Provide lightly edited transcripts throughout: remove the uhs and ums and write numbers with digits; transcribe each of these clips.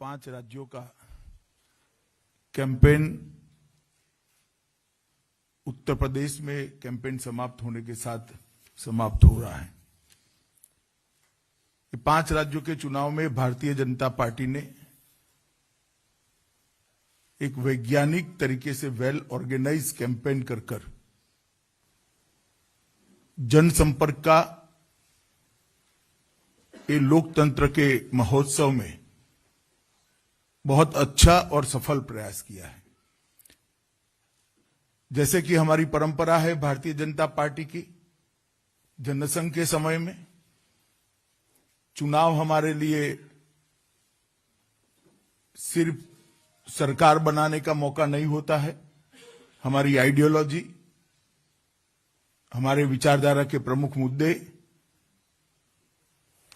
5 राज्यों का कैंपेन उत्तर प्रदेश में कैंपेन समाप्त होने के साथ समाप्त हो रहा है। 5 राज्यों के चुनाव में भारतीय जनता पार्टी ने एक वैज्ञानिक तरीके से वेल ऑर्गेनाइज कैंपेन कर जनसंपर्क का ये लोकतंत्र के महोत्सव में बहुत अच्छा और सफल प्रयास किया है। जैसे कि हमारी परंपरा है भारतीय जनता पार्टी की, जनसंघ के समय में चुनाव हमारे लिए सिर्फ सरकार बनाने का मौका नहीं होता है। हमारी आइडियोलॉजी, हमारे विचारधारा के प्रमुख मुद्दे,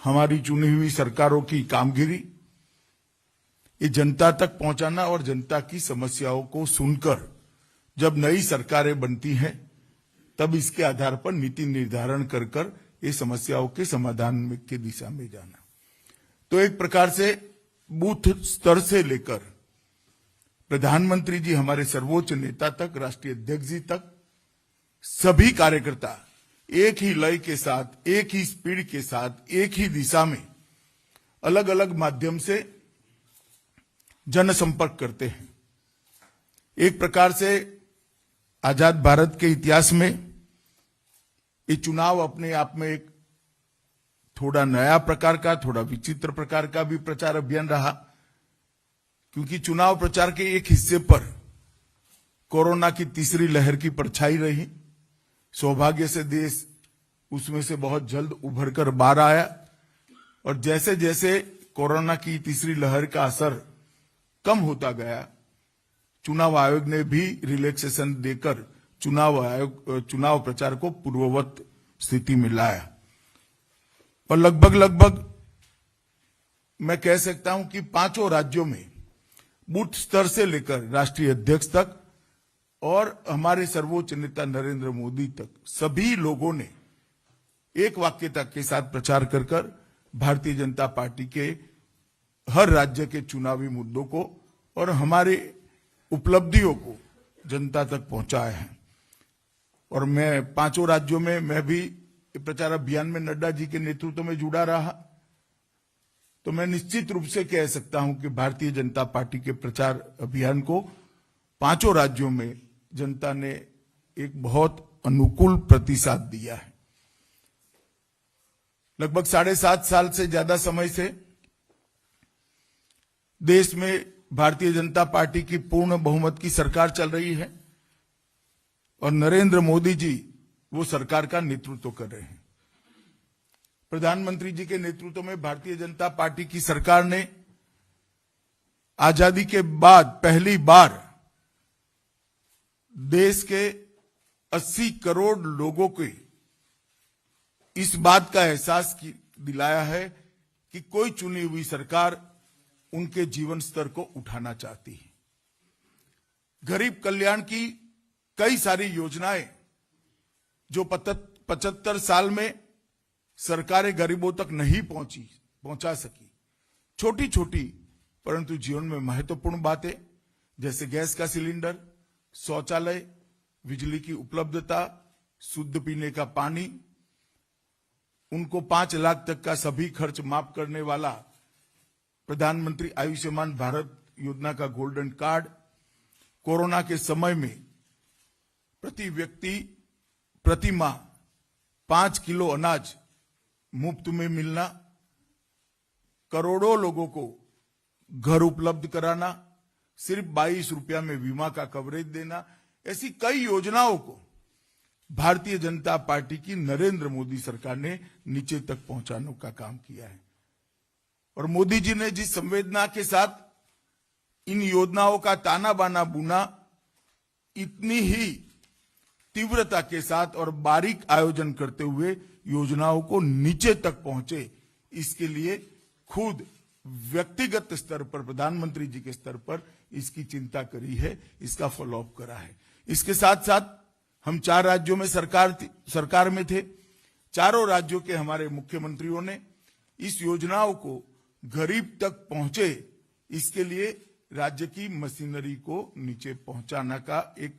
हमारी चुनी हुई सरकारों की कामगिरी, ये जनता तक पहुंचाना और जनता की समस्याओं को सुनकर जब नई सरकारें बनती हैं तब इसके आधार पर नीति निर्धारण कर ये समस्याओं के समाधान की दिशा में जाना। तो एक प्रकार से बूथ स्तर से लेकर प्रधानमंत्री जी, हमारे सर्वोच्च नेता तक, राष्ट्रीय अध्यक्ष जी तक, सभी कार्यकर्ता एक ही लय के साथ, एक ही स्पीड के साथ, एक ही दिशा में अलग अलग माध्यम से जनसंपर्क करते हैं। एक प्रकार से आजाद भारत के इतिहास में ये चुनाव अपने आप में एक थोड़ा नया प्रकार का, थोड़ा विचित्र प्रकार का भी प्रचार अभियान रहा, क्योंकि चुनाव प्रचार के एक हिस्से पर कोरोना की तीसरी लहर की परछाई रही। सौभाग्य से देश उसमें से बहुत जल्द उभर कर बाहर आया और जैसे जैसे कोरोना की तीसरी लहर का असर कम होता गया, चुनाव आयोग ने भी रिलैक्सेशन देकर चुनाव प्रचार को पूर्ववत स्थिति में लाया और लगभग मैं कह सकता हूं कि 5 राज्यों में बूथ स्तर से लेकर राष्ट्रीय अध्यक्ष तक और हमारे सर्वोच्च नेता नरेंद्र मोदी तक सभी लोगों ने एक वाक्यता के साथ प्रचार कर भारतीय जनता पार्टी के हर राज्य के चुनावी मुद्दों को और हमारे उपलब्धियों को जनता तक पहुंचाया है। और मैं 5 राज्यों में मैं भी प्रचार अभियान में नड्डा जी के नेतृत्व में जुड़ा रहा, तो मैं निश्चित रूप से कह सकता हूं कि भारतीय जनता पार्टी के प्रचार अभियान को 5 राज्यों में जनता ने एक बहुत अनुकूल प्रतिसाद दिया है। लगभग 7.5 साल से ज्यादा समय से देश में भारतीय जनता पार्टी की पूर्ण बहुमत की सरकार चल रही है और नरेंद्र मोदी जी वो सरकार का नेतृत्व कर रहे हैं। प्रधानमंत्री जी के नेतृत्व में भारतीय जनता पार्टी की सरकार ने आजादी के बाद पहली बार देश के 80 करोड़ लोगों को इस बात का एहसास दिलाया है कि कोई चुनी हुई सरकार उनके जीवन स्तर को उठाना चाहती है। गरीब कल्याण की कई सारी योजनाएं जो 75 साल में सरकारें गरीबों तक नहीं पहुंचा सकी, छोटी छोटी परंतु जीवन में महत्वपूर्ण बातें जैसे गैस का सिलेंडर, शौचालय, बिजली की उपलब्धता, शुद्ध पीने का पानी, उनको 5 लाख तक का सभी खर्च माफ करने वाला प्रधानमंत्री आयुष्मान भारत योजना का गोल्डन कार्ड, कोरोना के समय में प्रति व्यक्ति प्रति माह 5 किलो अनाज मुफ्त में मिलना, करोड़ों लोगों को घर उपलब्ध कराना, सिर्फ 22 रुपया में बीमा का कवरेज देना, ऐसी कई योजनाओं को भारतीय जनता पार्टी की नरेंद्र मोदी सरकार ने नीचे तक पहुंचाने का काम किया है। और मोदी जी ने जिस संवेदना के साथ इन योजनाओं का ताना बाना बुना, इतनी ही तीव्रता के साथ और बारीक आयोजन करते हुए योजनाओं को नीचे तक पहुंचे, इसके लिए खुद व्यक्तिगत स्तर पर प्रधानमंत्री जी के स्तर पर इसकी चिंता करी है, इसका फॉलोअप करा है। इसके साथ साथ हम 4 राज्यों में सरकार में थे। 4 राज्यों के हमारे मुख्यमंत्रियों ने इस योजनाओं को गरीब तक पहुंचे इसके लिए राज्य की मशीनरी को नीचे पहुंचाने का एक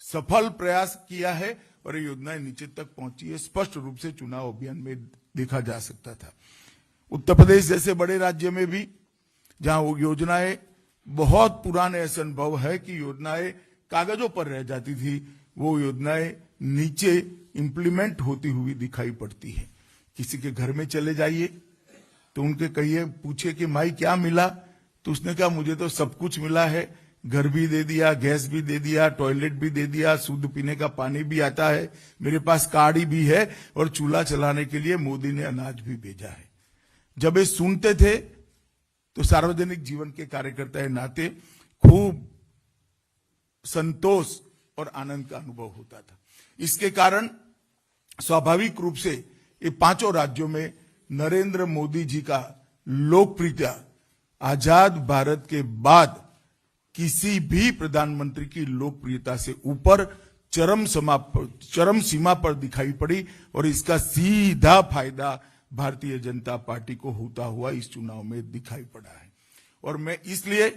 सफल प्रयास किया है और ये योजनाएं नीचे तक पहुंची है, स्पष्ट रूप से चुनाव अभियान में देखा जा सकता था। उत्तर प्रदेश जैसे बड़े राज्य में भी जहां वो योजनाएं बहुत पुराने ऐसे अनुभव है कि योजनाएं कागजों पर रह जाती थी, वो योजनाएं नीचे इंप्लीमेंट होती हुई दिखाई पड़ती है। किसी के घर में चले जाइए तो उनके कहिए, पूछे कि माई क्या मिला, तो उसने कहा मुझे तो सब कुछ मिला है, घर भी दे दिया, गैस भी दे दिया, टॉयलेट भी दे दिया, शुद्ध पीने का पानी भी आता है, मेरे पास कार्ड भी है और चूल्हा चलाने के लिए मोदी ने अनाज भी भेजा है। जब ये सुनते थे तो सार्वजनिक जीवन के कार्यकर्ता के नाते खूब संतोष और आनंद का अनुभव होता था। इसके कारण स्वाभाविक रूप से ये पांचों राज्यों में नरेंद्र मोदी जी का लोकप्रियता आजाद भारत के बाद किसी भी प्रधानमंत्री की लोकप्रियता से ऊपर चरम सीमा पर दिखाई पड़ी और इसका सीधा फायदा भारतीय जनता पार्टी को होता हुआ इस चुनाव में दिखाई पड़ा है। और मैं इसलिए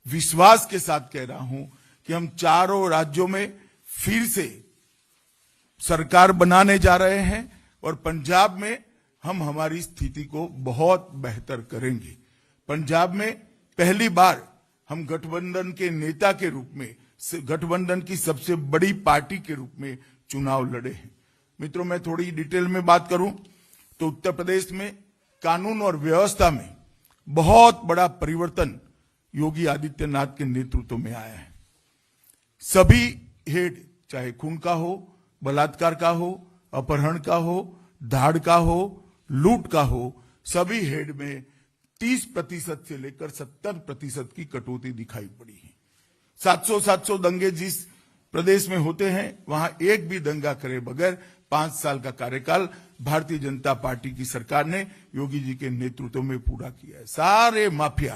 विश्वास के साथ कह रहा हूं कि हम चारों राज्यों में फिर से सरकार बनाने जा रहे हैं और पंजाब में हम हमारी स्थिति को बहुत बेहतर करेंगे। पंजाब में पहली बार हम गठबंधन के नेता के रूप में, गठबंधन की सबसे बड़ी पार्टी के रूप में चुनाव लड़े हैं। मित्रों, मैं थोड़ी डिटेल में बात करूं तो उत्तर प्रदेश में कानून और व्यवस्था में बहुत बड़ा परिवर्तन योगी आदित्यनाथ के नेतृत्व में आया है। सभी हेड, चाहे खून का हो, बलात्कार का हो, अपहरण का हो, धाड़ का हो, लूट का हो, सभी हेड में 30% से लेकर 70% की कटौती दिखाई पड़ी है। 700 दंगे जिस प्रदेश में होते हैं वहां एक भी दंगा करे बगैर 5 साल का कार्यकाल भारतीय जनता पार्टी की सरकार ने योगी जी के नेतृत्व में पूरा किया है। सारे माफिया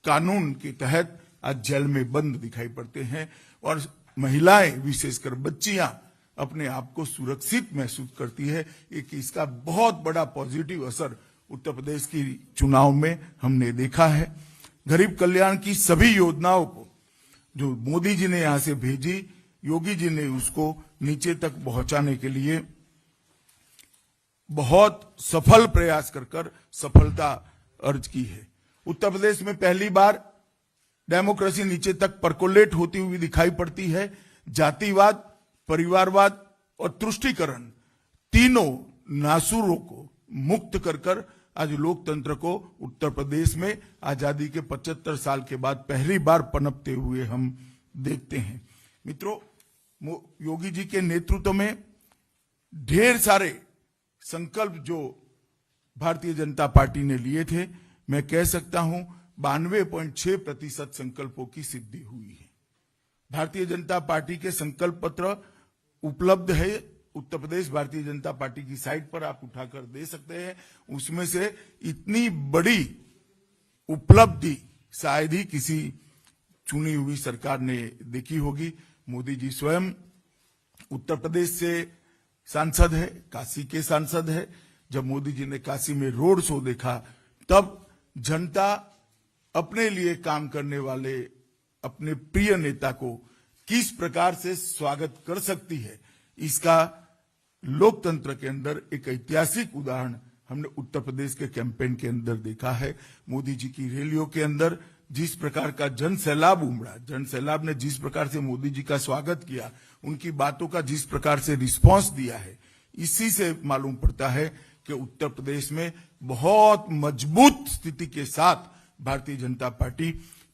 कानून के तहत आज जेल में बंद दिखाई पड़ते हैं और महिलाएं, विशेषकर बच्चियां, अपने आप को सुरक्षित महसूस करती है। एक इसका बहुत बड़ा पॉजिटिव असर उत्तर प्रदेश की चुनाव में हमने देखा है। गरीब कल्याण की सभी योजनाओं को जो मोदी जी ने यहां से भेजी, योगी जी ने उसको नीचे तक पहुंचाने के लिए बहुत सफल प्रयास कर सफलता अर्ज की है। उत्तर प्रदेश में पहली बार डेमोक्रेसी नीचे तक परकोलेट होती हुई दिखाई पड़ती है। जातिवाद, परिवारवाद और तुष्टीकरण तीनों नासूरों को मुक्त कर आज लोकतंत्र को उत्तर प्रदेश में आजादी के 75 साल के बाद पहली बार पनपते हुए हम देखते हैं। मित्रों, योगी जी के नेतृत्व में ढेर सारे संकल्प जो भारतीय जनता पार्टी ने लिए थे, मैं कह सकता हूं 92.6% संकल्पों की सिद्धि हुई है। भारतीय जनता पार्टी के संकल्प पत्र उपलब्ध है उत्तर प्रदेश भारतीय जनता पार्टी की साइट पर, आप उठाकर दे सकते हैं। उसमें से इतनी बड़ी उपलब्धि शायद ही किसी चुनी हुई सरकार ने देखी होगी। मोदी जी स्वयं उत्तर प्रदेश से सांसद है, काशी के सांसद है। जब मोदी जी ने काशी में रोड शो देखा तब जनता अपने लिए काम करने वाले अपने प्रिय नेता को किस प्रकार से स्वागत कर सकती है, इसका लोकतंत्र के अंदर एक ऐतिहासिक उदाहरण हमने उत्तर प्रदेश के कैंपेन के अंदर देखा है। मोदी जी की रैलियों के अंदर जिस प्रकार का जन सैलाब उमड़ा, जन सैलाब ने जिस प्रकार से मोदी जी का स्वागत किया, उनकी बातों का जिस प्रकार से रिस्पांस दिया है, इसी से मालूम पड़ता है कि उत्तर प्रदेश में बहुत मजबूत स्थिति के साथ भारतीय जनता पार्टी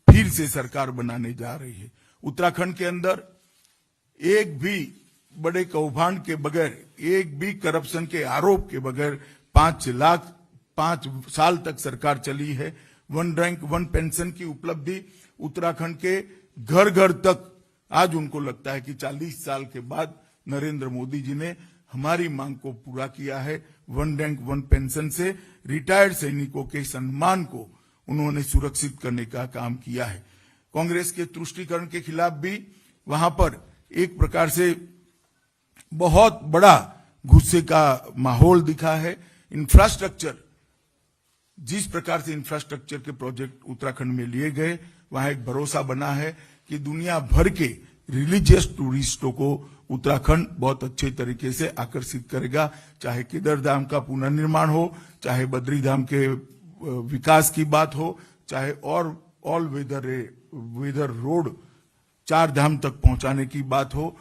फिर से सरकार बनाने जा रही है। उत्तराखंड के अंदर एक भी बड़े कौभांड के बगैर, एक भी करप्शन के आरोप के बगैर 5 साल तक सरकार चली है। 1 रैंक 1 पेंशन की उपलब्धि उत्तराखंड के घर घर तक आज उनको लगता है कि 40 साल के बाद नरेंद्र मोदी जी ने हमारी मांग को पूरा किया है। 1 रैंक 1 पेंशन से रिटायर्ड सैनिकों के सम्मान को उन्होंने सुरक्षित करने का काम किया है। कांग्रेस के तुष्टीकरण के खिलाफ भी वहां पर एक प्रकार से बहुत बड़ा गुस्से का माहौल दिखा है। इंफ्रास्ट्रक्चर जिस प्रकार से इंफ्रास्ट्रक्चर के प्रोजेक्ट उत्तराखंड में लिए गए, वहां एक भरोसा बना है कि दुनिया भर के रिलीजियस टूरिस्टों को उत्तराखंड बहुत अच्छे तरीके से आकर्षित करेगा। चाहे केदारधाम का पुनर्निर्माण हो, चाहे बद्रीधाम के विकास की बात हो, चाहे और ऑल वेदर रोड 4 धाम तक पहुंचाने की बात हो,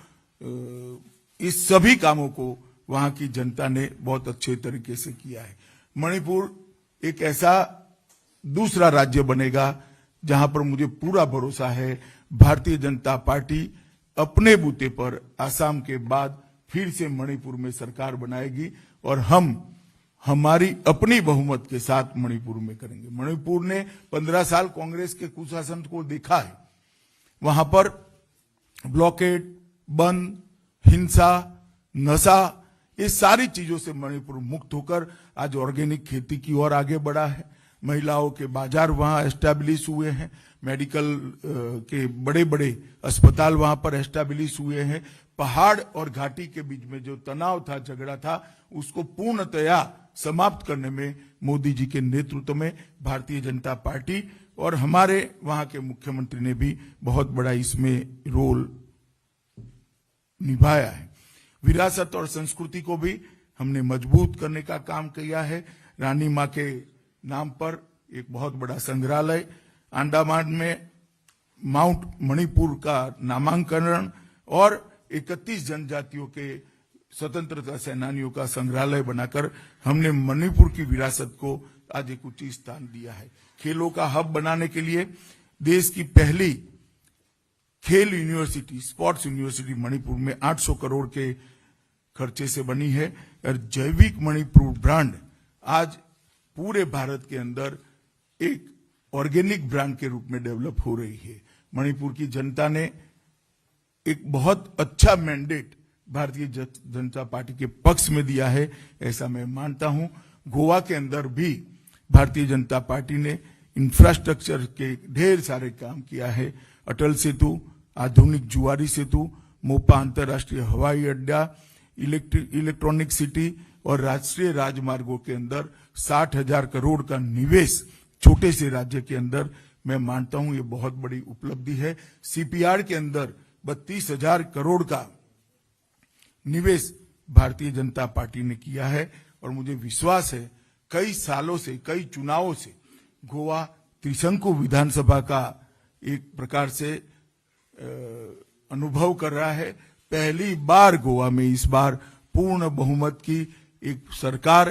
इस सभी कामों को वहां की जनता ने बहुत अच्छे तरीके से किया है। मणिपुर एक ऐसा दूसरा राज्य बनेगा जहां पर मुझे पूरा भरोसा है भारतीय जनता पार्टी अपने बूते पर आसाम के बाद फिर से मणिपुर में सरकार बनाएगी और हम हमारी अपनी बहुमत के साथ मणिपुर में करेंगे। मणिपुर ने 15 साल कांग्रेस के कुशासन को देखा है। वहां पर ब्लॉकेड, बंद, हिंसा, नशा, ये सारी चीजों से मणिपुर मुक्त होकर आज ऑर्गेनिक खेती की ओर आगे बढ़ा है। महिलाओं के बाजार वहां एस्टैब्लिश हुए हैं, मेडिकल के बड़े बड़े अस्पताल वहां पर एस्टैब्लिश हुए हैं। पहाड़ और घाटी के बीच में जो तनाव था, झगड़ा था, उसको पूर्णतया समाप्त करने में मोदी जी के नेतृत्व में भारतीय जनता पार्टी और हमारे वहां के मुख्यमंत्री ने भी बहुत बड़ा इसमें रोल निभाया है। विरासत और संस्कृति को भी हमने मजबूत करने का काम किया है। रानी मां के नाम पर एक बहुत बड़ा संग्रहालय, अंडमान में माउंट मणिपुर का नामांकन और 31 जनजातियों के स्वतंत्रता सेनानियों का संग्रहालय बनाकर हमने मणिपुर की विरासत को आज एक उचित स्थान दिया है। खेलों का हब बनाने के लिए देश की पहली खेल यूनिवर्सिटी, स्पोर्ट्स यूनिवर्सिटी मणिपुर में 800 करोड़ के खर्चे से बनी है और जैविक मणिपुर ब्रांड आज पूरे भारत के अंदर एक ऑर्गेनिक ब्रांड के रूप में डेवलप हो रही है। मणिपुर की जनता ने एक बहुत अच्छा मैंडेट भारतीय जनता पार्टी के पक्ष में दिया है, ऐसा मैं मानता हूं। गोवा के अंदर भी भारतीय जनता पार्टी ने इंफ्रास्ट्रक्चर के ढेर सारे काम किया है। अटल सेतु, आधुनिक जुआरी सेतु, मोपा अंतर्राष्ट्रीय हवाई अड्डा, इलेक्ट्रॉनिक सिटी और राष्ट्रीय राजमार्गों के अंदर 60,000 करोड़ का निवेश छोटे से राज्य के अंदर, मैं मानता हूं ये बहुत बड़ी उपलब्धि है। सीपीआर के अंदर 32,000 करोड़ का निवेश भारतीय जनता पार्टी ने किया है और मुझे विश्वास है कई सालों से, कई चुनावों से गोवा त्रिशंकु विधानसभा का एक प्रकार से अनुभव कर रहा है। पहली बार गोवा में इस बार पूर्ण बहुमत की एक सरकार,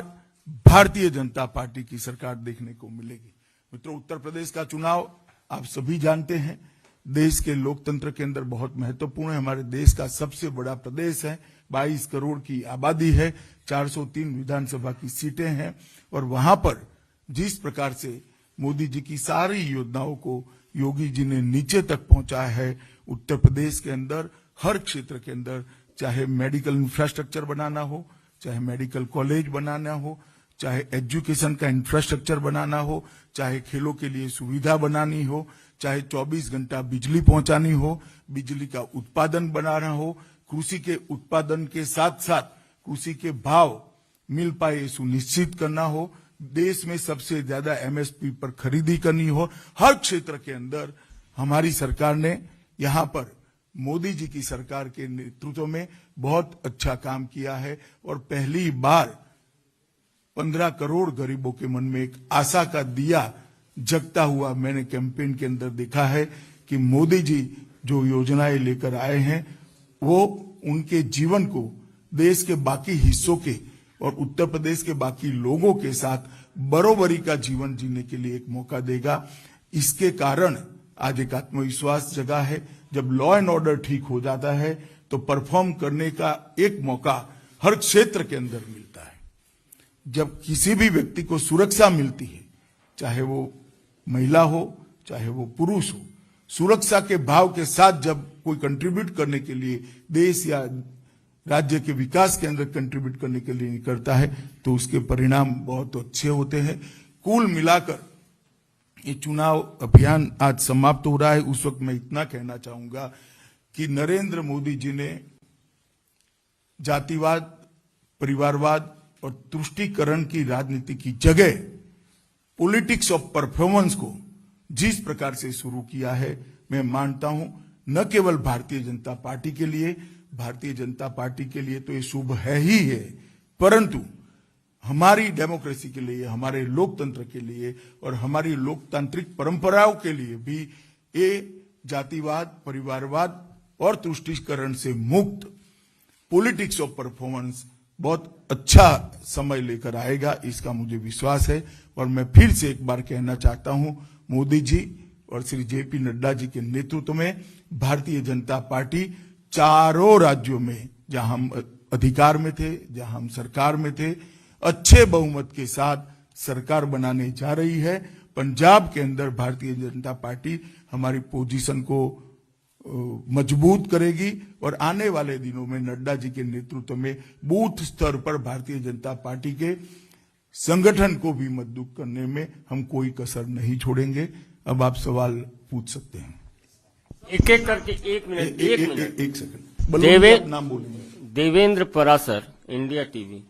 भारतीय जनता पार्टी की सरकार देखने को मिलेगी। मित्रों, उत्तर प्रदेश का चुनाव आप सभी जानते हैं, देश के लोकतंत्र के अंदर बहुत महत्वपूर्ण है। हमारे देश का सबसे बड़ा प्रदेश है, 22 करोड़ की आबादी है, 403 विधानसभा की सीटें हैं और वहां पर जिस प्रकार से मोदी जी की सारी योजनाओं को योगी जी ने नीचे तक पहुंचाया है, उत्तर प्रदेश के अंदर हर क्षेत्र के अंदर, चाहे मेडिकल इंफ्रास्ट्रक्चर बनाना हो, चाहे मेडिकल कॉलेज बनाना हो, चाहे एजुकेशन का इंफ्रास्ट्रक्चर बनाना हो, चाहे खेलों के लिए सुविधा बनानी हो, चाहे 24 घंटा बिजली पहुंचानी हो, बिजली का उत्पादन बनाना हो, कृषि के उत्पादन के साथ साथ कृषि के भाव मिल पाए सुनिश्चित करना हो, देश में सबसे ज्यादा एमएसपी पर खरीदी करनी हो, हर क्षेत्र के अंदर हमारी सरकार ने यहां पर मोदी जी की सरकार के नेतृत्व में बहुत अच्छा काम किया है और पहली बार 15 करोड़ गरीबों के मन में एक आशा का दिया जगता हुआ मैंने कैंपेन के अंदर देखा है कि मोदी जी जो योजनाएं लेकर आए हैं वो उनके जीवन को देश के बाकी हिस्सों के और उत्तर प्रदेश के बाकी लोगों के साथ बरोबरी का जीवन जीने के लिए एक मौका देगा। इसके कारण आज एक आत्मविश्वास जगा है। जब लॉ एंड ऑर्डर ठीक हो जाता है तो परफॉर्म करने का एक मौका हर क्षेत्र के अंदर मिलता है। जब किसी भी व्यक्ति को सुरक्षा मिलती है, चाहे वो महिला हो चाहे वो पुरुष हो, सुरक्षा के भाव के साथ जब कोई कंट्रीब्यूट करने के लिए देश या राज्य के विकास के अंदर कंट्रीब्यूट करने के लिए करता है तो उसके परिणाम बहुत अच्छे होते हैं। कुल मिलाकर ये चुनाव अभियान आज समाप्त हो रहा है। उस वक्त मैं इतना कहना चाहूंगा कि नरेंद्र मोदी जी ने जातिवाद, परिवारवाद और तुष्टीकरण की राजनीति की जगह पॉलिटिक्स ऑफ परफॉर्मेंस को जिस प्रकार से शुरू किया है, मैं मानता हूं न केवल भारतीय जनता पार्टी के लिए, भारतीय जनता पार्टी के लिए तो ये शुभ है ही है, परंतु हमारी डेमोक्रेसी के लिए, हमारे लोकतंत्र के लिए और हमारी लोकतांत्रिक परंपराओं के लिए भी ये जातिवाद, परिवारवाद और तुष्टीकरण से मुक्त पॉलिटिक्स ऑफ परफॉर्मेंस बहुत अच्छा समय लेकर आएगा, इसका मुझे विश्वास है। और मैं फिर से एक बार कहना चाहता हूं, मोदी जी और श्री जेपी नड्डा जी के नेतृत्व में भारतीय जनता पार्टी चारों राज्यों में जहां हम अधिकार में थे, जहां हम सरकार में थे, अच्छे बहुमत के साथ सरकार बनाने जा रही है। पंजाब के अंदर भारतीय जनता पार्टी हमारी पोजीशन को मजबूत करेगी और आने वाले दिनों में नड्डा जी के नेतृत्व में बूथ स्तर पर भारतीय जनता पार्टी के संगठन को भी मजबूत करने में हम कोई कसर नहीं छोड़ेंगे। अब आप सवाल पूछ सकते हैं। एक एक करके एक मिनट एक सेकंड, नाम बोलेंगे। Devendra Parashar, India TV.